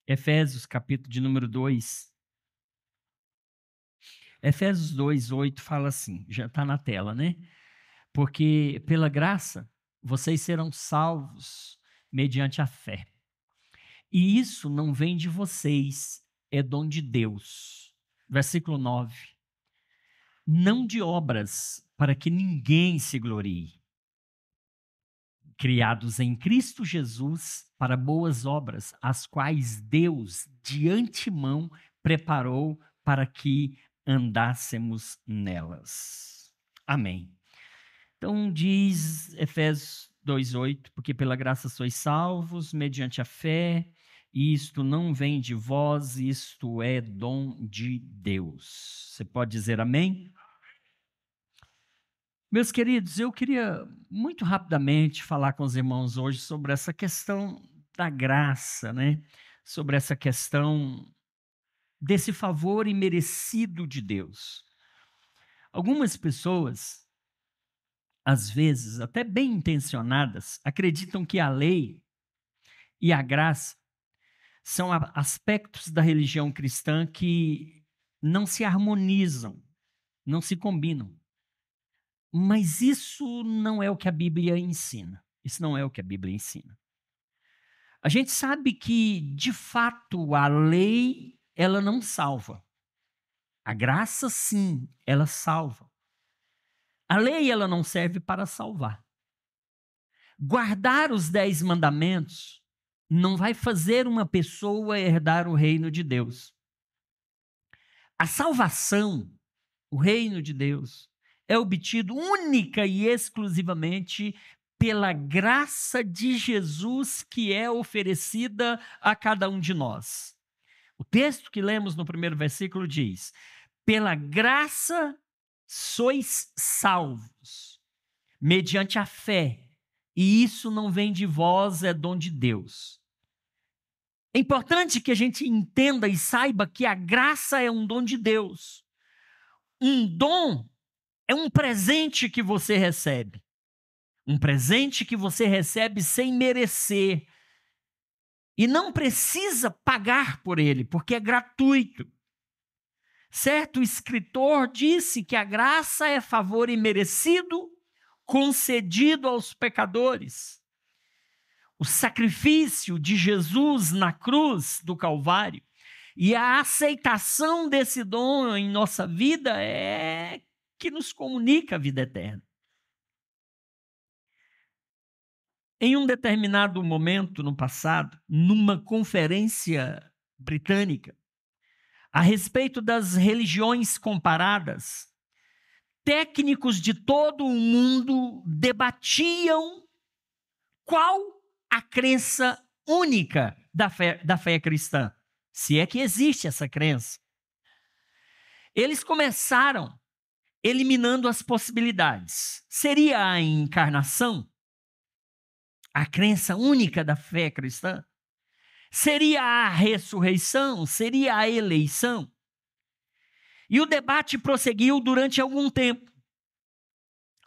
Efésios, capítulo de número 2. Efésios 2:8 fala assim, já está na tela, né? Porque pela graça vocês serão salvos mediante a fé. E isso não vem de vocês, é dom de Deus. Versículo 9. Não de obras, para que ninguém se glorie. Criados em Cristo Jesus para boas obras, as quais Deus de antemão preparou para que andássemos nelas. Amém. Então diz Efésios 2:8, porque pela graça sois salvos mediante a fé, e isto não vem de vós, isto é dom de Deus. Você pode dizer amém? Meus queridos, eu queria muito rapidamente falar com os irmãos hoje sobre essa questão da graça, né? Sobre essa questão desse favor imerecido de Deus. Algumas pessoas, às vezes, até bem intencionadas, acreditam que a lei e a graça são aspectos da religião cristã que não se harmonizam, não se combinam. Mas isso não é o que a Bíblia ensina. Isso não é o que a Bíblia ensina. A gente sabe que, de fato, a lei, ela não salva. A graça, sim, ela salva. A lei, ela não serve para salvar. Guardar os 10 mandamentos não vai fazer uma pessoa herdar o reino de Deus. A salvação, o reino de Deus, é obtido única e exclusivamente pela graça de Jesus que é oferecida a cada um de nós. O texto que lemos no primeiro versículo diz: pela graça sois salvos, mediante a fé, e isso não vem de vós, é dom de Deus. É importante que a gente entenda e saiba que a graça é um dom de Deus. Um dom é um presente que você recebe. Um presente que você recebe sem merecer. E não precisa pagar por ele, porque é gratuito. Certo escritor disse que a graça é favor imerecido, concedido aos pecadores. O sacrifício de Jesus na cruz do Calvário e a aceitação desse dom em nossa vida é que nos comunica a vida eterna. Em um determinado momento no passado, numa conferência britânica, a respeito das religiões comparadas, técnicos de todo o mundo debatiam qual a crença única da fé cristã, se é que existe essa crença. Eles começaram eliminando as possibilidades. Seria a encarnação a crença única da fé cristã? Seria a ressurreição? Seria a eleição? E o debate prosseguiu durante algum tempo,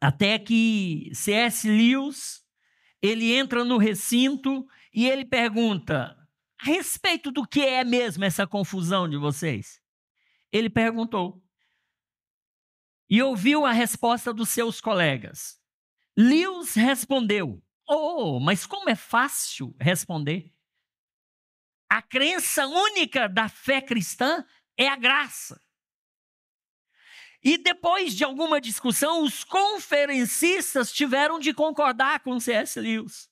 até que C.S. Lewis, ele entra no recinto e ele pergunta: a respeito do que é mesmo essa confusão de vocês? Ele perguntou. E ouviu a resposta dos seus colegas. Lewis respondeu: oh, mas como é fácil responder. A crença única da fé cristã é a graça. E depois de alguma discussão, os conferencistas tiveram de concordar com C.S. Lewis.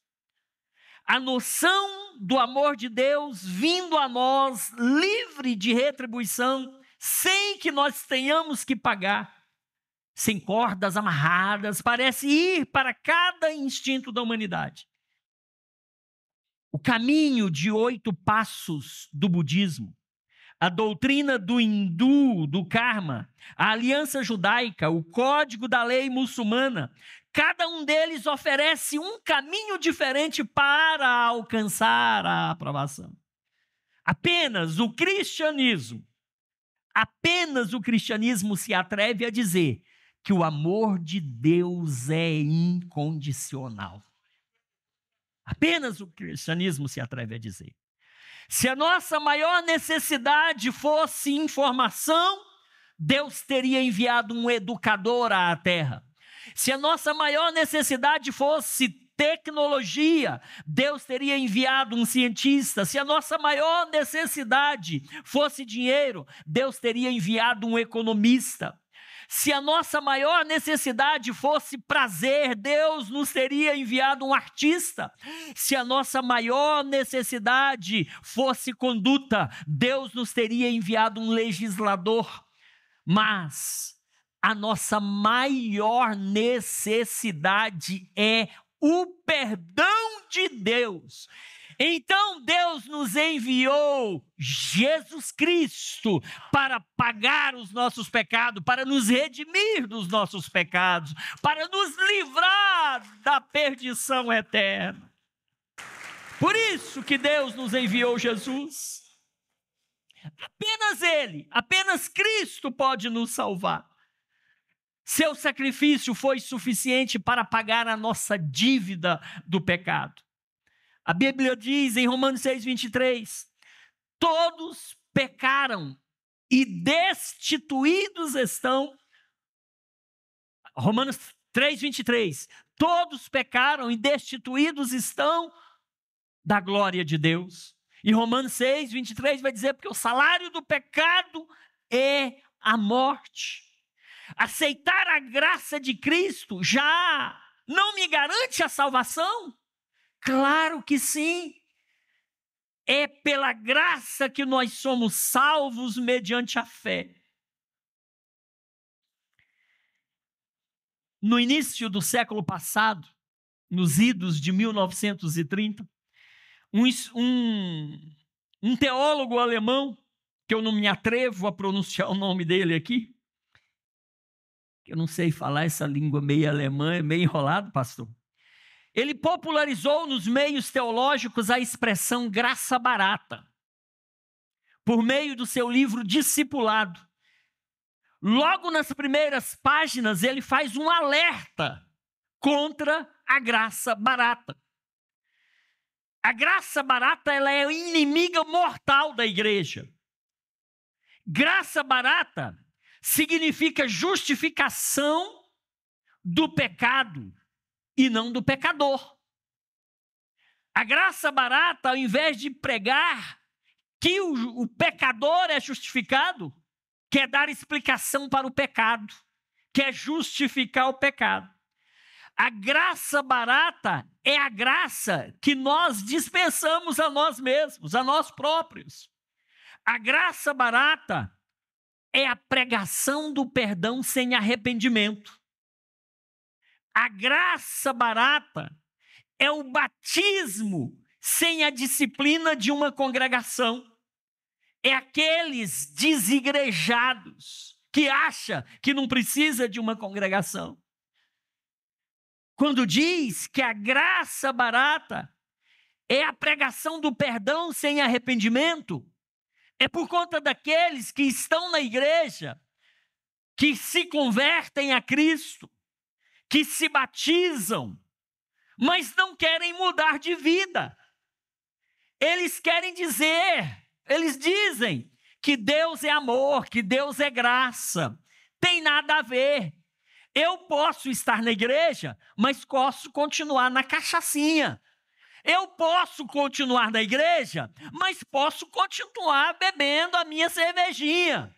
A noção do amor de Deus vindo a nós, livre de retribuição, sem que nós tenhamos que pagar, sem cordas amarradas, parece ir para cada instinto da humanidade. O caminho de 8 passos do budismo, a doutrina do hindu, do karma, a aliança judaica, o código da lei muçulmana, cada um deles oferece um caminho diferente para alcançar a aprovação. Apenas o cristianismo se atreve a dizer que o amor de Deus é incondicional. Apenas o cristianismo se atreve a dizer. Se a nossa maior necessidade fosse informação, Deus teria enviado um educador à terra. Se a nossa maior necessidade fosse tecnologia, Deus teria enviado um cientista. Se a nossa maior necessidade fosse dinheiro, Deus teria enviado um economista. Se a nossa maior necessidade fosse prazer, Deus nos teria enviado um artista. Se a nossa maior necessidade fosse conduta, Deus nos teria enviado um legislador. Mas a nossa maior necessidade é o perdão de Deus. Então Deus nos enviou Jesus Cristo para pagar os nossos pecados, para nos redimir dos nossos pecados, para nos livrar da perdição eterna. Por isso que Deus nos enviou Jesus. Apenas Ele, apenas Cristo pode nos salvar. Seu sacrifício foi suficiente para pagar a nossa dívida do pecado. A Bíblia diz em Romanos 6:23, todos pecaram e destituídos estão. Romanos 3:23, todos pecaram e destituídos estão da glória de Deus. E Romanos 6:23 vai dizer, porque o salário do pecado é a morte. Aceitar a graça de Cristo já não me garante a salvação? Claro que sim. É pela graça que nós somos salvos mediante a fé. No início do século passado, nos idos de 1930, um teólogo alemão, que eu não me atrevo a pronunciar o nome dele aqui, eu não sei falar essa língua meio alemã, é meio enrolado, pastor. Ele popularizou nos meios teológicos a expressão graça barata, por meio do seu livro Discipulado. Logo nas primeiras páginas, ele faz um alerta contra a graça barata. A graça barata, ela é inimiga mortal da igreja. Graça barata significa justificação do pecado e não do pecador. A graça barata, ao invés de pregar que o pecador é justificado, quer dar explicação para o pecado, quer justificar o pecado. A graça barata é a graça que nós dispensamos a nós mesmos, a nós próprios. A graça barata é a pregação do perdão sem arrependimento. A graça barata é o batismo sem a disciplina de uma congregação. É aqueles desigrejados que acham que não precisa de uma congregação. Quando diz que a graça barata é a pregação do perdão sem arrependimento, é por conta daqueles que estão na igreja, que se convertem a Cristo, que se batizam, mas não querem mudar de vida. Eles dizem que Deus é amor, que Deus é graça. Tem nada a ver. Eu posso estar na igreja, mas posso continuar na cachaçinha. Eu posso continuar na igreja, mas posso continuar bebendo a minha cervejinha.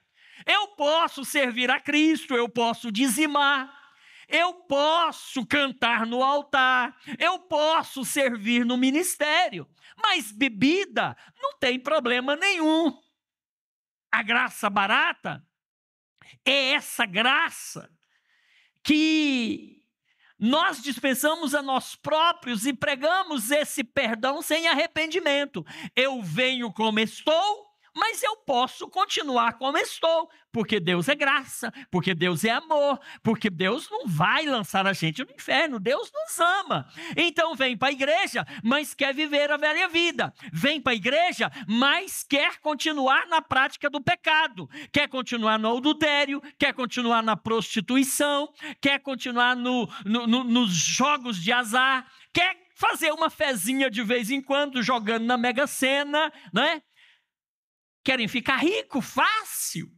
Eu posso servir a Cristo, eu posso dizimar. Eu posso cantar no altar, eu posso servir no ministério, mas bebida não tem problema nenhum. A graça barata é essa graça que nós dispensamos a nós próprios e pregamos esse perdão sem arrependimento. Eu venho como estou, mas eu posso continuar como estou, porque Deus é graça, porque Deus é amor, porque Deus não vai lançar a gente no inferno, Deus nos ama. Então vem para a igreja, mas quer viver a velha vida. Vem para a igreja, mas quer continuar na prática do pecado, quer continuar no adultério, quer continuar na prostituição, quer continuar nos jogos de azar, quer fazer uma fezinha de vez em quando, jogando na Mega Sena, né? Querem ficar rico, fácil.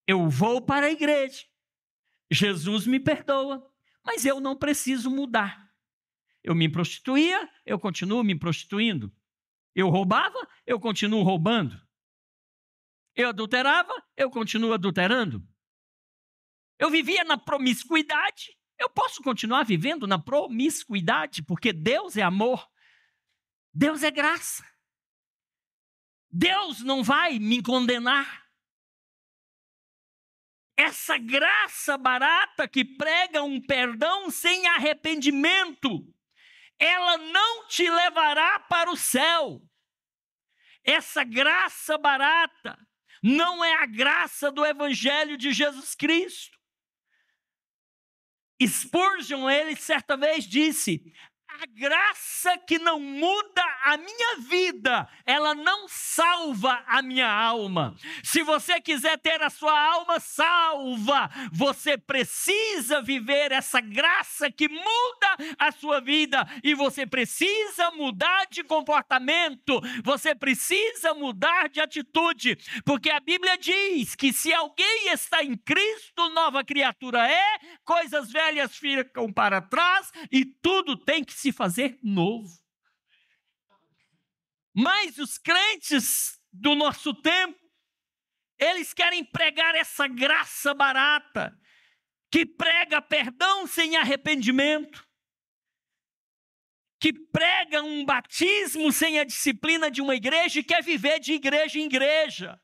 Eu vou para a igreja, Jesus me perdoa, mas eu não preciso mudar. Eu me prostituía, eu continuo me prostituindo. Eu roubava, eu continuo roubando. Eu adulterava, eu continuo adulterando. Eu vivia na promiscuidade, eu posso continuar vivendo na promiscuidade, porque Deus é amor, Deus é graça. Deus não vai me condenar. Essa graça barata que prega um perdão sem arrependimento, ela não te levará para o céu. Essa graça barata não é a graça do Evangelho de Jesus Cristo. Spurgeon, ele certa vez disse: a graça que não muda a minha vida, ela não salva a minha alma. Se você quiser ter a sua alma salva, você precisa viver essa graça que muda a sua vida. E você precisa mudar de comportamento, você precisa mudar de atitude. Porque a Bíblia diz que se alguém está em Cristo, nova criatura é, coisas velhas ficam para trás e tudo tem que se fazer novo. Mas os crentes do nosso tempo, eles querem pregar essa graça barata, que prega perdão sem arrependimento, que prega um batismo sem a disciplina de uma igreja e quer viver de igreja em igreja.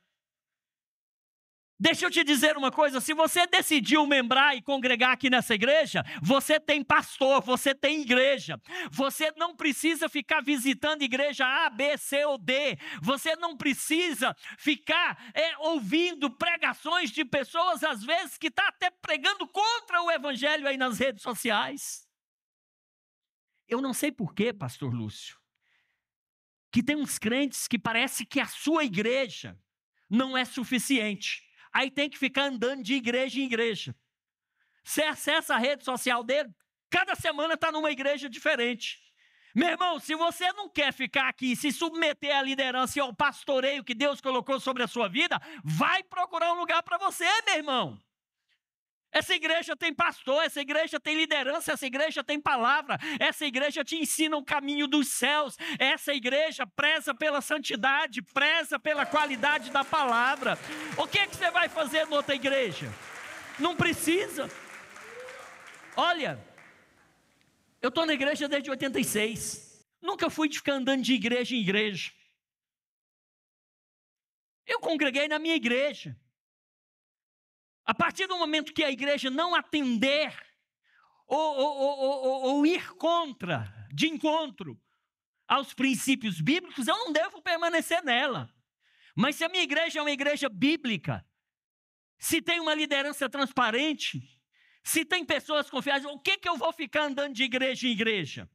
Deixa eu te dizer uma coisa, se você decidiu membrar e congregar aqui nessa igreja, você tem pastor, você tem igreja. Você não precisa ficar visitando igreja A, B, C ou D. Você não precisa ficar ouvindo pregações de pessoas, às vezes, que estão até pregando contra o evangelho aí nas redes sociais. Eu não sei porquê, pastor Lúcio, que tem uns crentes que parece que a sua igreja não é suficiente. Aí tem que ficar andando de igreja em igreja. Você acessa a rede social dele, cada semana está numa igreja diferente. Meu irmão, se você não quer ficar aqui, se submeter à liderança e ao pastoreio que Deus colocou sobre a sua vida, vai procurar um lugar para você, meu irmão. Essa igreja tem pastor, essa igreja tem liderança, essa igreja tem palavra, essa igreja te ensina o caminho dos céus, essa igreja preza pela santidade, preza pela qualidade da palavra. O que você vai fazer em outra igreja? Não precisa. Olha, eu estou na igreja desde 86, nunca fui de ficar andando de igreja em igreja. Eu congreguei na minha igreja. A partir do momento que a igreja não atender ou ir de encontro aos princípios bíblicos, eu não devo permanecer nela. Mas se a minha igreja é uma igreja bíblica, se tem uma liderança transparente, se tem pessoas confiáveis, o que eu vou ficar andando de igreja em igreja?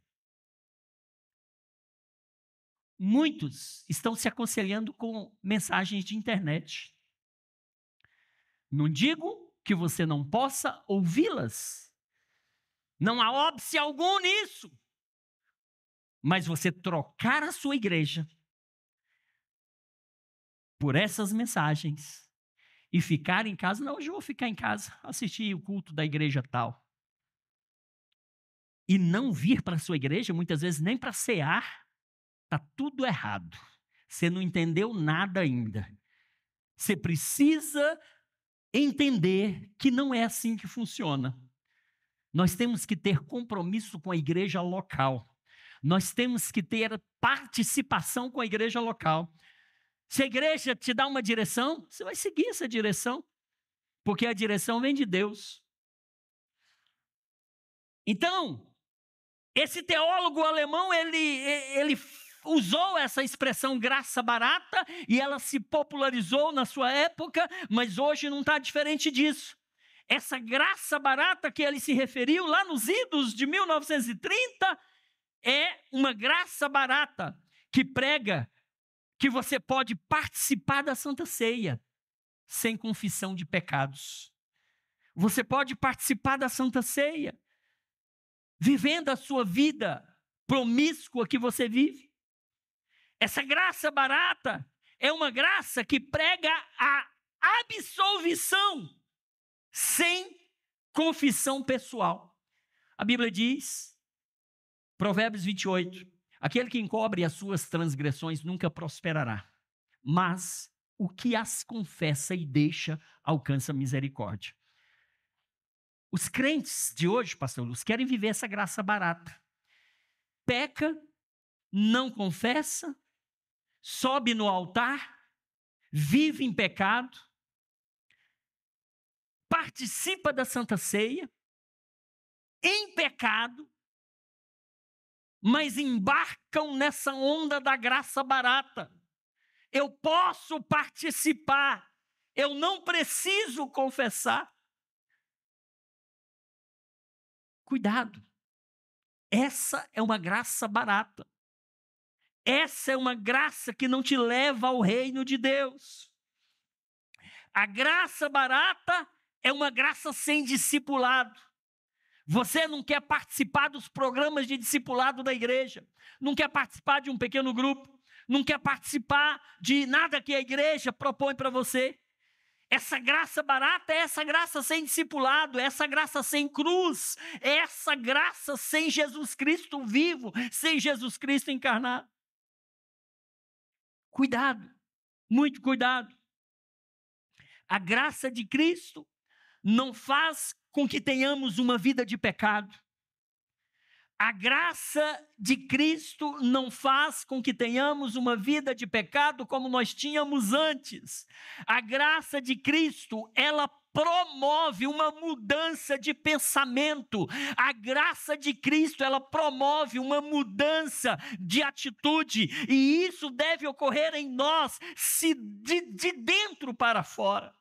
Muitos estão se aconselhando com mensagens de internet. Não digo que você não possa ouvi-las. Não há óbice algum nisso. Mas você trocar a sua igreja por essas mensagens e ficar em casa, não, hoje eu vou ficar em casa, assistir o culto da igreja tal. E não vir para a sua igreja, muitas vezes nem para cear, está tudo errado. Você não entendeu nada ainda. Você precisa entender que não é assim que funciona. Nós temos que ter compromisso com a igreja local. Nós temos que ter participação com a igreja local. Se a igreja te dá uma direção, você vai seguir essa direção, porque a direção vem de Deus. Então, esse teólogo alemão, ele usou essa expressão graça barata e ela se popularizou na sua época, mas hoje não está diferente disso. Essa graça barata que ele se referiu lá nos idos de 1930 é uma graça barata que prega que você pode participar da Santa Ceia sem confissão de pecados. Você pode participar da Santa Ceia vivendo a sua vida promíscua que você vive. Essa graça barata é uma graça que prega a absolvição sem confissão pessoal. A Bíblia diz, Provérbios 28, aquele que encobre as suas transgressões nunca prosperará, mas o que as confessa e deixa alcança misericórdia. Os crentes de hoje, pastor Lúcio, querem viver essa graça barata. Peca, não confessa, sobe no altar, vive em pecado, participa da Santa Ceia, em pecado, mas embarcam nessa onda da graça barata. Eu posso participar, eu não preciso confessar. Cuidado, essa é uma graça barata. Essa é uma graça que não te leva ao reino de Deus. A graça barata é uma graça sem discipulado. Você não quer participar dos programas de discipulado da igreja, não quer participar de um pequeno grupo, não quer participar de nada que a igreja propõe para você. Essa graça barata é essa graça sem discipulado, é essa graça sem cruz, é essa graça sem Jesus Cristo vivo, sem Jesus Cristo encarnado. Cuidado, muito cuidado. A graça de Cristo não faz com que tenhamos uma vida de pecado. A graça de Cristo não faz com que tenhamos uma vida de pecado como nós tínhamos antes. A graça de Cristo, ela promove uma mudança de pensamento. A graça de Cristo, ela promove uma mudança de atitude. E isso deve ocorrer em nós, de dentro para fora.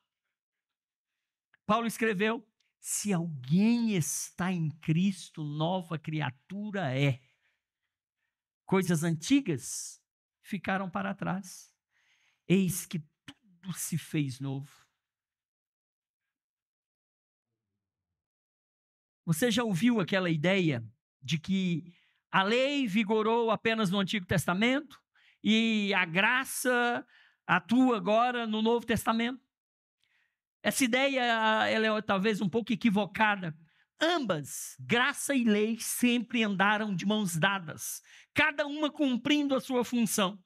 Paulo escreveu: se alguém está em Cristo, nova criatura é. Coisas antigas ficaram para trás. Eis que tudo se fez novo. Você já ouviu aquela ideia de que a lei vigorou apenas no Antigo Testamento e a graça atua agora no Novo Testamento? Essa ideia ela é talvez um pouco equivocada. Ambas, graça e lei, sempre andaram de mãos dadas, cada uma cumprindo a sua função.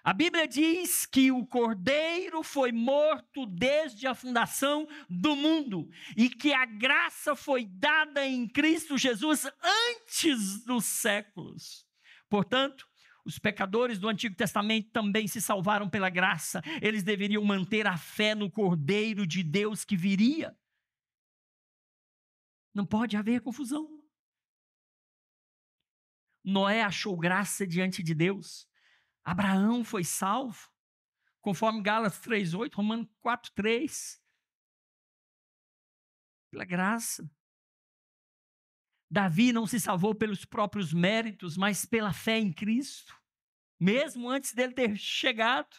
A Bíblia diz que o Cordeiro foi morto desde a fundação do mundo e que a graça foi dada em Cristo Jesus antes dos séculos. Portanto, os pecadores do Antigo Testamento também se salvaram pela graça. Eles deveriam manter a fé no Cordeiro de Deus que viria. Não pode haver confusão. Noé achou graça diante de Deus. Abraão foi salvo, conforme Gálatas 3:8, Romanos 4:3. Pela graça. Davi não se salvou pelos próprios méritos, mas pela fé em Cristo, mesmo antes dele ter chegado.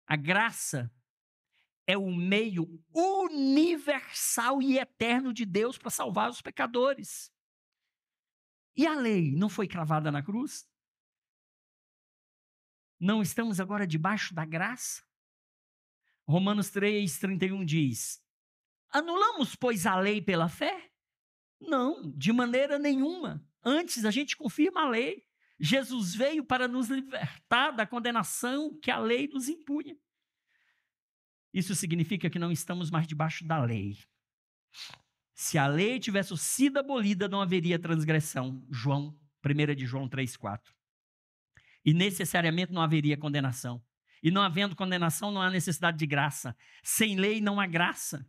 A graça é o meio universal e eterno de Deus para salvar os pecadores. E a lei não foi cravada na cruz? Não estamos agora debaixo da graça? Romanos 3:31 diz: anulamos, pois, a lei pela fé? Não, de maneira nenhuma. Antes, a gente confirma a lei. Jesus veio para nos libertar da condenação que a lei nos impunha. Isso significa que não estamos mais debaixo da lei. Se a lei tivesse sido abolida, não haveria transgressão. 1 de João 3:4. E necessariamente não haveria condenação. E não havendo condenação, não há necessidade de graça. Sem lei não há graça.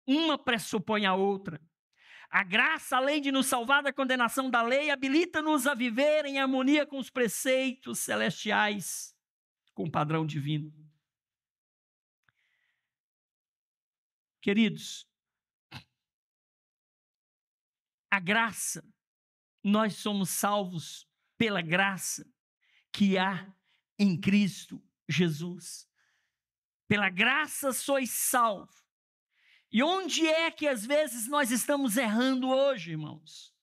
Uma pressupõe a outra. A graça, além de nos salvar da condenação da lei, habilita-nos a viver em harmonia com os preceitos celestiais, com o padrão divino. Queridos, a graça, nós somos salvos pela graça que há em Cristo Jesus. Pela graça sois salvos. E onde é que às vezes nós estamos errando hoje, irmãos?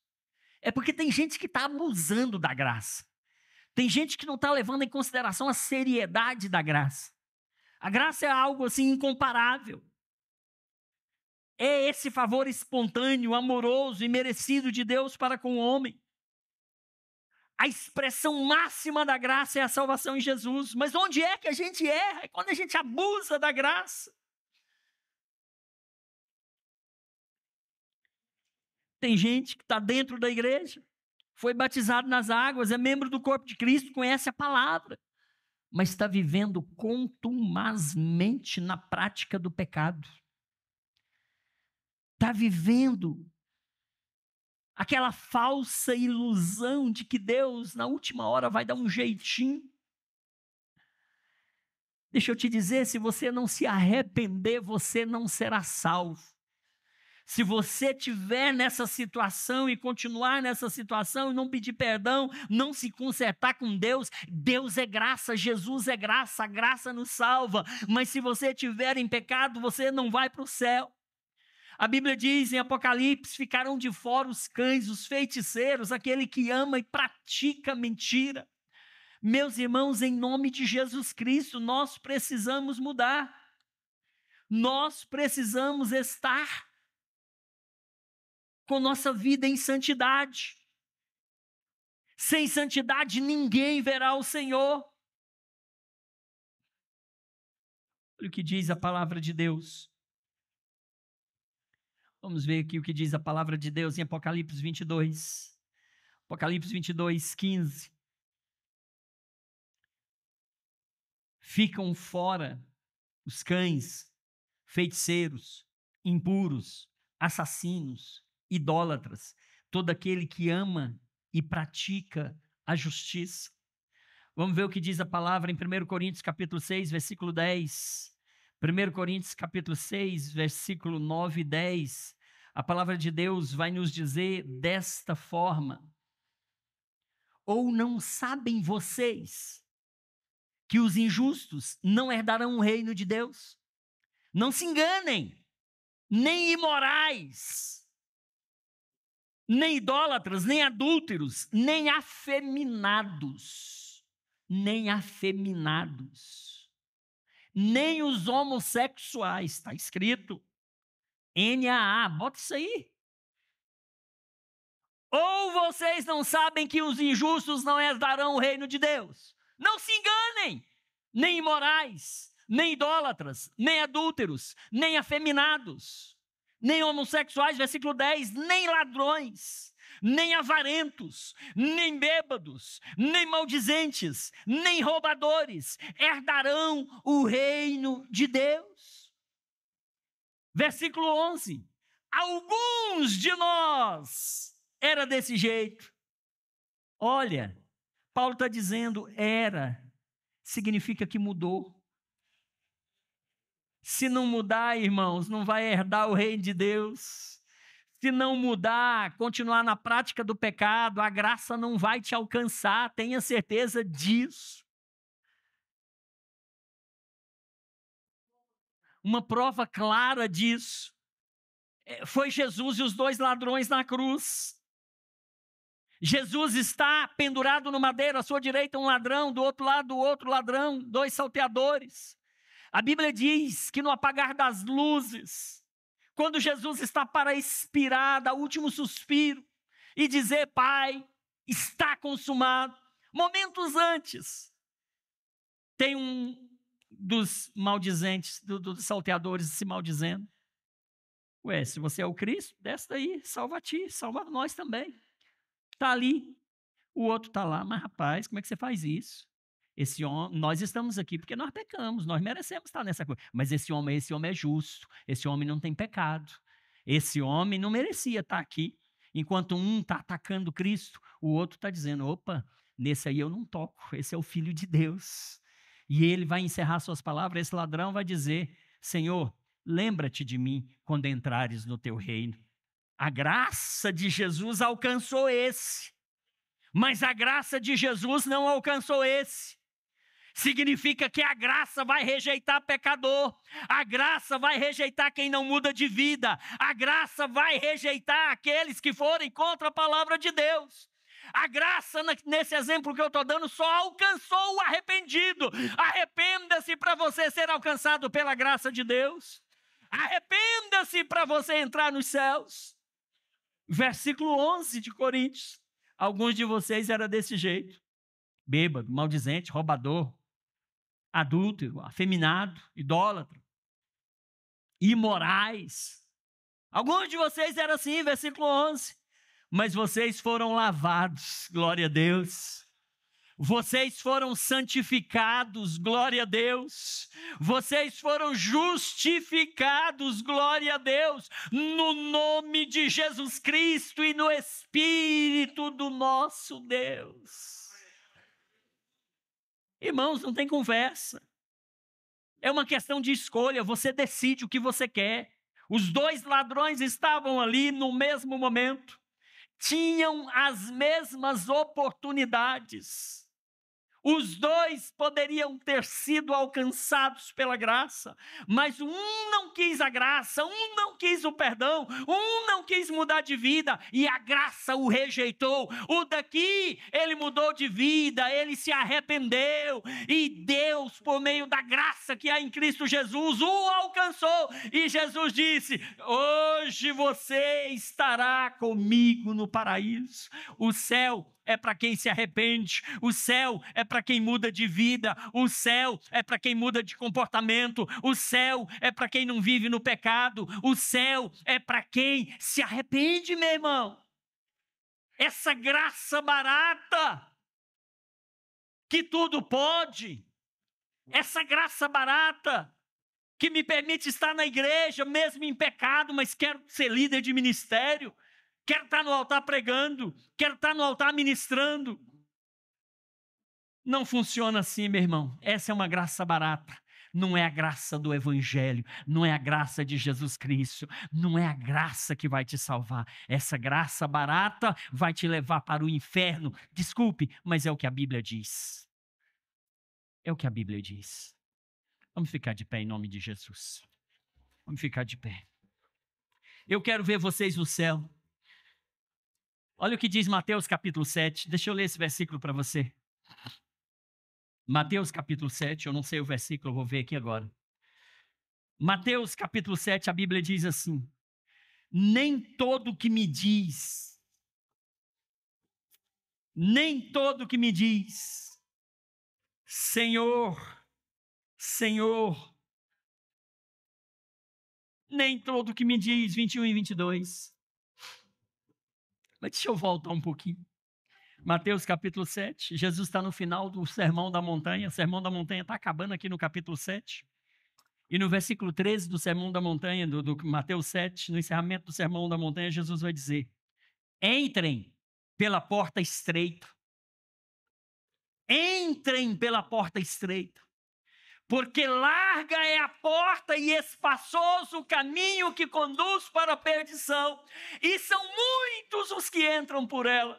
É porque tem gente que está abusando da graça. Tem gente que não está levando em consideração a seriedade da graça. A graça é algo assim incomparável. É esse favor espontâneo, amoroso e merecido de Deus para com o homem. A expressão máxima da graça é a salvação em Jesus. Mas onde é que a gente erra? É quando a gente abusa da graça. Tem gente que está dentro da igreja, foi batizado nas águas, é membro do corpo de Cristo, conhece a palavra, mas está vivendo contumazmente na prática do pecado. Está vivendo aquela falsa ilusão de que Deus, na última hora, vai dar um jeitinho. Deixa eu te dizer, se você não se arrepender, você não será salvo. Se você estiver nessa situação e continuar nessa situação e não pedir perdão, não se consertar com Deus, Deus é graça, Jesus é graça, a graça nos salva. Mas se você estiver em pecado, você não vai para o céu. A Bíblia diz em Apocalipse, ficarão de fora os cães, os feiticeiros, aquele que ama e pratica mentira. Meus irmãos, em nome de Jesus Cristo, nós precisamos mudar. Nós precisamos estar com nossa vida em santidade. Sem santidade ninguém verá o Senhor. Olha o que diz a palavra de Deus. Vamos ver aqui o que diz a palavra de Deus em Apocalipse 22. Apocalipse 22, 15. Ficam fora os cães, feiticeiros, impuros, assassinos, idólatras, todo aquele que ama e pratica a justiça. Vamos ver o que diz a palavra em 1 Coríntios capítulo 6, versículo 10. 1 Coríntios capítulo 6, versículo 9 e 10. A palavra de Deus vai nos dizer desta forma: ou não sabem vocês que os injustos não herdarão o reino de Deus? Não se enganem, nem imorais, nem idólatras, nem adúlteros, nem afeminados, nem os homossexuais, está escrito, NAA, bota isso aí. Ou vocês não sabem que os injustos não herdarão o reino de Deus? Não se enganem, nem imorais, nem idólatras, nem adúlteros, nem afeminados, nem homossexuais, versículo 10, nem ladrões, nem avarentos, nem bêbados, nem maldizentes, nem roubadores herdarão o reino de Deus. Versículo 11, alguns de nós era desse jeito. Olha, Paulo está dizendo era, significa que mudou. Se não mudar, irmãos, não vai herdar o reino de Deus. Se não mudar, continuar na prática do pecado, a graça não vai te alcançar, tenha certeza disso. Uma prova clara disso foi Jesus e os 2 ladrões na cruz. Jesus está pendurado no madeiro, à sua direita um ladrão, do outro lado outro ladrão, 2 salteadores. A Bíblia diz que no apagar das luzes, quando Jesus está para expirar, dar o último suspiro e dizer, Pai, está consumado, momentos antes, tem um dos maldizentes, dos salteadores se maldizendo. Ué, se você é o Cristo, desce daí, salva a ti, salva nós também. Está ali, o outro está lá, mas rapaz, como é que você faz isso? Esse homem, nós estamos aqui porque nós pecamos, nós merecemos estar nessa coisa. Mas esse homem é justo, esse homem não tem pecado. Esse homem não merecia estar aqui. Enquanto um está atacando Cristo, o outro está dizendo, opa, nesse aí eu não toco, esse é o Filho de Deus. E ele vai encerrar suas palavras, esse ladrão vai dizer, Senhor, lembra-te de mim quando entrares no teu reino. A graça de Jesus alcançou esse, mas a graça de Jesus não alcançou esse. Significa que a graça vai rejeitar pecador, a graça vai rejeitar quem não muda de vida, a graça vai rejeitar aqueles que forem contra a palavra de Deus. A graça, nesse exemplo que eu estou dando, só alcançou o arrependido. Arrependa-se para você ser alcançado pela graça de Deus. Arrependa-se para você entrar nos céus. Versículo 11 de Coríntios. Alguns de vocês eram desse jeito. Bêbado, maldizente, roubador, adúltero, afeminado, idólatra, imorais. Alguns de vocês eram assim, versículo 11. Mas vocês foram lavados, glória a Deus. Vocês foram santificados, glória a Deus. Vocês foram justificados, glória a Deus, no nome de Jesus Cristo e no Espírito do nosso Deus. Irmãos, não tem conversa. É uma questão de escolha, você decide o que você quer. Os dois ladrões estavam ali no mesmo momento, tinham as mesmas oportunidades. Os dois poderiam ter sido alcançados pela graça, mas um não quis a graça, um não quis o perdão, um não quis mudar de vida e a graça o rejeitou. O daqui, ele mudou de vida, ele se arrependeu e Deus, por meio da graça que há em Cristo Jesus, o alcançou. E Jesus disse: hoje você estará comigo no paraíso. O céu é para quem se arrepende, o céu é para quem muda de vida, o céu é para quem muda de comportamento, o céu é para quem não vive no pecado, o céu é para quem se arrepende, meu irmão. Essa graça barata, que tudo pode, essa graça barata, que me permite estar na igreja, mesmo em pecado, mas quero ser líder de ministério, quero estar no altar pregando, quero estar no altar ministrando. Não funciona assim, meu irmão. Essa é uma graça barata. Não é a graça do Evangelho, não é a graça de Jesus Cristo, não é a graça que vai te salvar. Essa graça barata vai te levar para o inferno. Desculpe, mas é o que a Bíblia diz. É o que a Bíblia diz. Vamos ficar de pé em nome de Jesus. Vamos ficar de pé. Eu quero ver vocês no céu. Olha o que diz Mateus capítulo 7. Deixa eu ler esse versículo para você. Mateus capítulo 7, eu não sei o versículo, eu vou ver aqui agora. Mateus capítulo 7, a Bíblia diz assim: nem todo que me diz, Senhor, Senhor, nem todo que me diz, 21 e 22. Mas deixa eu voltar um pouquinho. Mateus capítulo 7, Jesus está no final do Sermão da Montanha. O Sermão da Montanha está acabando aqui no capítulo 7. E no versículo 13 do Sermão da Montanha, do Mateus 7, no encerramento do Sermão da Montanha, Jesus vai dizer: entrem pela porta estreita. Entrem pela porta estreita. Porque larga é a porta e espaçoso o caminho que conduz para a perdição. E são muitos os que entram por ela.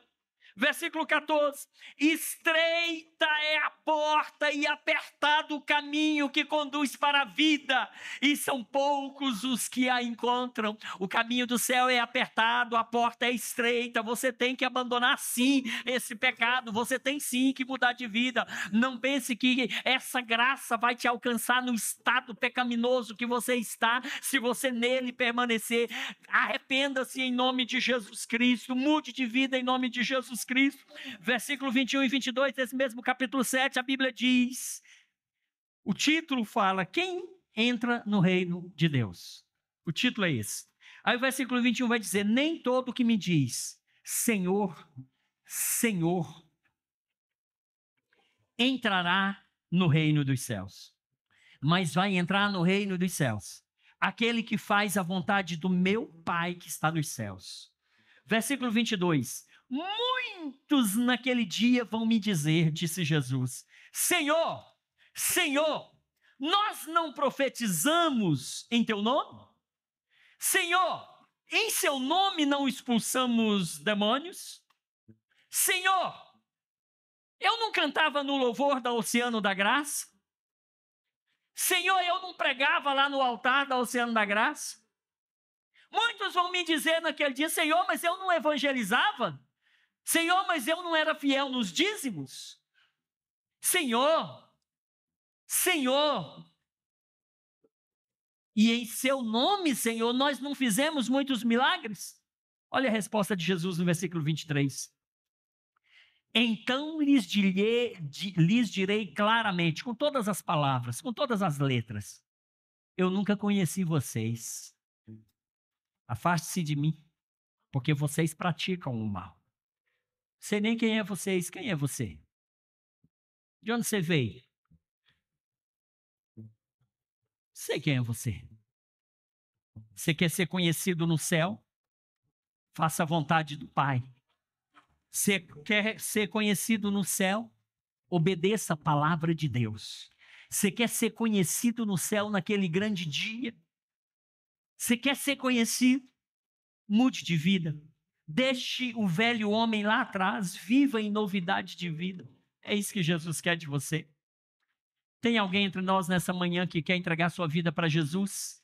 Versículo 14: estreita é a porta e apertado o caminho que conduz para a vida, e são poucos os que a encontram. O caminho do céu é apertado, a porta é estreita. Você tem que abandonar sim esse pecado, você tem sim que mudar de vida. Não pense que essa graça vai te alcançar no estado pecaminoso que você está, se você nele permanecer. Arrependa-se em nome de Jesus Cristo, mude de vida em nome de Jesus Cristo. Versículo 21 e 22 desse mesmo capítulo 7, a Bíblia diz, o título fala: quem entra no reino de Deus? O título é esse. Aí o versículo 21 vai dizer: nem todo que me diz Senhor, Senhor, entrará no reino dos céus, mas vai entrar no reino dos céus aquele que faz a vontade do meu Pai que está nos céus. Versículo 22. Muitos naquele dia vão me dizer, disse Jesus: Senhor, Senhor, nós não profetizamos em teu nome? Senhor, em seu nome não expulsamos demônios? Senhor, Eu não cantava no louvor da Oceano da Graça? Senhor, eu não pregava lá no altar da Oceano da Graça? Muitos vão me dizer naquele dia: Senhor, mas eu não evangelizava? Senhor, mas eu não era fiel nos dízimos? Senhor, e em seu nome, Senhor, nós não fizemos muitos milagres? Olha a resposta de Jesus no versículo 23. Então lhes direi claramente, com todas as palavras, com todas as letras: eu nunca conheci vocês. Afaste-se de mim, porque vocês praticam o mal. Sei nem quem é vocês. Quem é você? De onde você veio? Sei quem é você. Você quer ser conhecido no céu? Faça a vontade do Pai. Você quer ser conhecido no céu? Obedeça a palavra de Deus. Você quer ser conhecido no céu naquele grande dia? Você quer ser conhecido? Mude de vida. Deixe o velho homem lá atrás. Viva em novidade de vida. É isso que Jesus quer de você. Tem alguém entre nós nessa manhã que quer entregar sua vida para Jesus?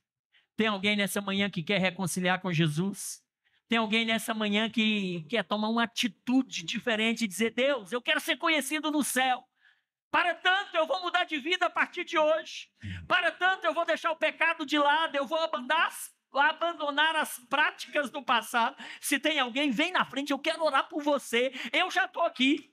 Tem alguém nessa manhã que quer reconciliar com Jesus? Tem alguém nessa manhã que quer tomar uma atitude diferente e dizer: Deus, eu quero ser conhecido no céu. Para tanto, eu vou mudar de vida a partir de hoje. Para tanto, eu vou deixar o pecado de lado, eu vou abandonar as práticas do passado. Se tem alguém, vem na frente, eu quero orar por você. Eu já estou aqui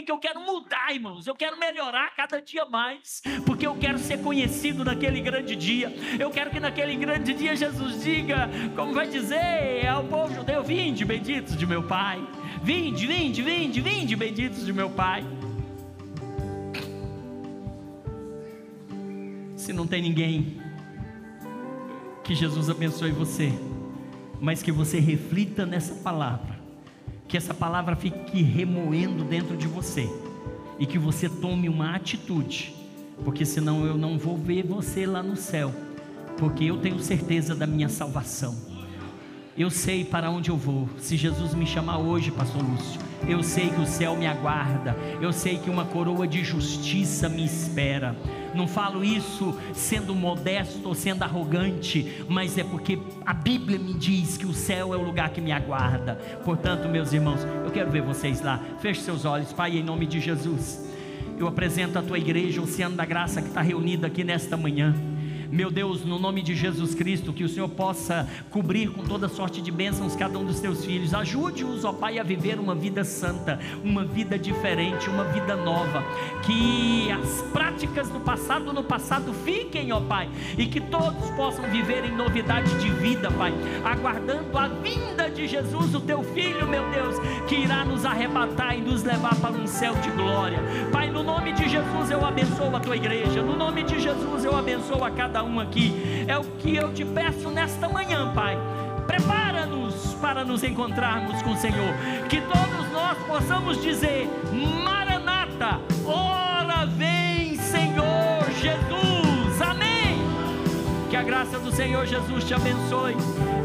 que eu quero mudar, irmãos. Eu quero melhorar cada dia mais, porque eu quero ser conhecido naquele grande dia. Eu quero que naquele grande dia Jesus diga, como vai dizer ao povo judeu: vinde, benditos de meu Pai. Vinde, benditos de meu Pai. Se não tem ninguém, que Jesus abençoe você, mas que você reflita nessa palavra, que essa palavra fique remoendo dentro de você, e que você tome uma atitude, porque senão eu não vou ver você lá no céu, porque eu tenho certeza da minha salvação. Eu sei para onde eu vou. Se Jesus me chamar hoje, pastor Lúcio, eu sei que o céu me aguarda, eu sei que uma coroa de justiça me espera. Não falo isso sendo modesto ou sendo arrogante, mas é porque a Bíblia me diz que o céu é o lugar que me aguarda. Portanto, meus irmãos, eu quero ver vocês lá. Feche seus olhos. Pai, em nome de Jesus, eu apresento a tua igreja, Oceano da Graça, que está reunida aqui nesta manhã. Meu Deus, no nome de Jesus Cristo, que o Senhor possa cobrir com toda sorte de bênçãos cada um dos teus filhos. Ajude-os, ó Pai, a viver uma vida santa, uma vida diferente, uma vida nova. Que as práticas do passado no passado fiquem, ó Pai, e que todos possam viver em novidade de vida, Pai, aguardando a vinda de Jesus, o teu Filho, meu Deus, que irá nos arrebatar e nos levar para um céu de glória. Pai, no nome de Jesus eu abençoo a tua igreja, no nome de Jesus eu abençoo a cada um aqui. É o que eu te peço nesta manhã, Pai. Prepara-nos para nos encontrarmos com o Senhor, que todos nós possamos dizer: Maranata, ora vem Senhor Jesus. Amém. Que a graça do Senhor Jesus te abençoe,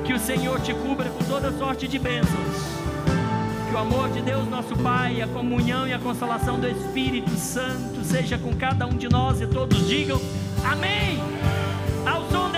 que o Senhor te cubra com toda sorte de bênçãos, que o amor de Deus nosso Pai, a comunhão e a consolação do Espírito Santo seja com cada um de nós, e todos digam amém. Ao som